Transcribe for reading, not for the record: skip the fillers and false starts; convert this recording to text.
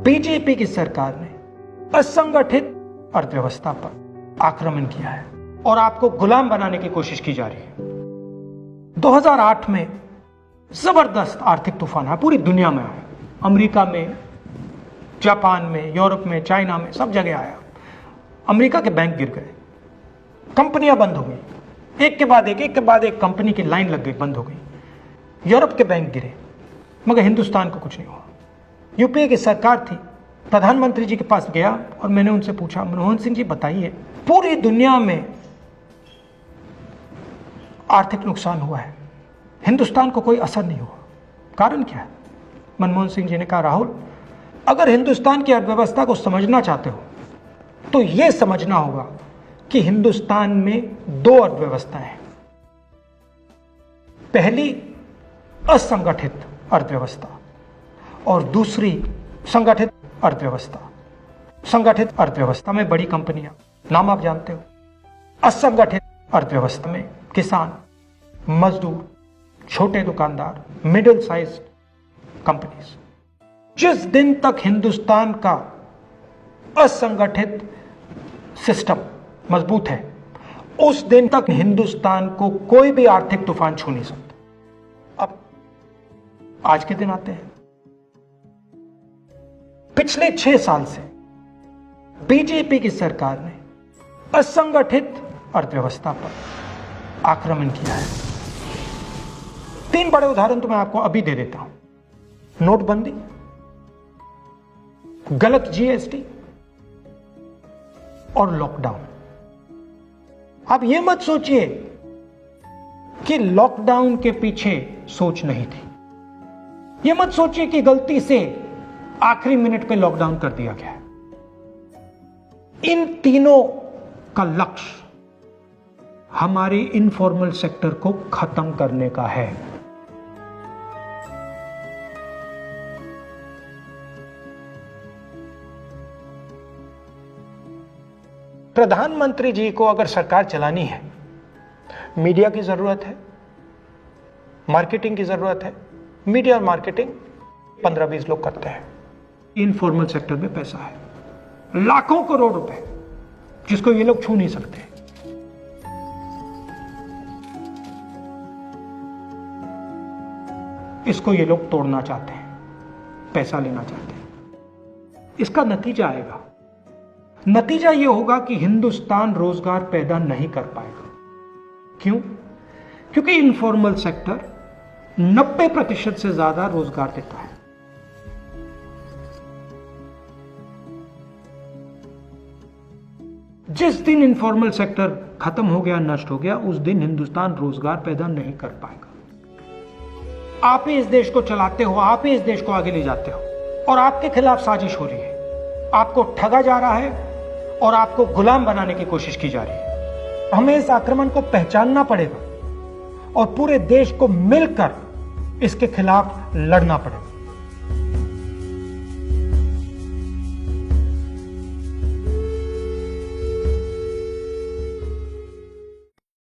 BJP की सरकार ने असंगठित अर्थव्यवस्था पर आक्रमण किया है और आपको गुलाम बनाने की कोशिश की जा रही है। 2008 में जबरदस्त आर्थिक तूफान आया, पूरी दुनिया में आया, अमेरिका में, जापान में, यूरोप में, चाइना में, सब जगह आया। अमेरिका के बैंक गिर गए, कंपनियां बंद हो गई, एक के बाद एक कंपनी की लाइन लग गई, बंद हो गई। यूरोप के बैंक गिरे, मगर हिंदुस्तान को कुछ नहीं हुआ। यूपीए की सरकार थी, प्रधानमंत्री जी के पास गया और मैंने उनसे पूछा, मनमोहन सिंह जी बताइए, पूरी दुनिया में आर्थिक नुकसान हुआ है, हिंदुस्तान को कोई असर नहीं हुआ, कारण क्या है? मनमोहन सिंह जी ने कहा, राहुल, अगर हिंदुस्तान की अर्थव्यवस्था को समझना चाहते हो तो यह समझना होगा कि हिंदुस्तान में दो अर्थव्यवस्थाएं हैं। पहली असंगठित अर्थव्यवस्था और दूसरी संगठित अर्थव्यवस्था। संगठित अर्थव्यवस्था में बड़ी कंपनियां, नाम आप जानते हो। असंगठित अर्थव्यवस्था में किसान, मजदूर, छोटे दुकानदार, मिडिल साइज कंपनीज। जिस दिन तक हिंदुस्तान का असंगठित सिस्टम मजबूत है, उस दिन तक हिंदुस्तान को कोई भी आर्थिक तूफान छू नहीं सकता। अब आज के दिन आते हैं। पिछले 6 साल से बीजेपी की सरकार ने असंगठित अर्थव्यवस्था पर आक्रमण किया है। 3 बड़े उदाहरण तो मैं आपको अभी दे देता हूं। नोटबंदी, गलत जीएसटी और लॉकडाउन। आप यह मत सोचिए कि लॉकडाउन के पीछे सोच नहीं थी। यह मत सोचिए कि गलती से आखिरी मिनट पे लॉकडाउन कर दिया गया है। इन तीनों का लक्ष्य हमारे इनफॉर्मल सेक्टर को खत्म करने का है। प्रधानमंत्री जी को अगर सरकार चलानी है, मीडिया की जरूरत है, मार्केटिंग की जरूरत है। मीडिया और मार्केटिंग 15-20 लोग करते हैं। इनफॉर्मल सेक्टर में पैसा है, लाखों करोड़ रुपए, जिसको ये लोग छू नहीं सकते। इसको ये लोग तोड़ना चाहते हैं, पैसा लेना चाहते हैं। इसका नतीजा आएगा। नतीजा यह होगा कि हिंदुस्तान रोजगार पैदा नहीं कर पाएगा। क्यों? क्योंकि इनफॉर्मल सेक्टर 90% से ज्यादा रोजगार देता है। जिस दिन इनफॉर्मल सेक्टर खत्म हो गया, नष्ट हो गया, उस दिन हिंदुस्तान रोजगार पैदा नहीं कर पाएगा। आप ही इस देश को चलाते हो, आप ही इस देश को आगे ले जाते हो, और आपके खिलाफ साजिश हो रही है। आपको ठगा जा रहा है और आपको गुलाम बनाने की कोशिश की जा रही है। हमें इस आक्रमण को पहचानना पड़ेगा और पूरे देश को मिलकर इसके खिलाफ लड़ना पड़ेगा।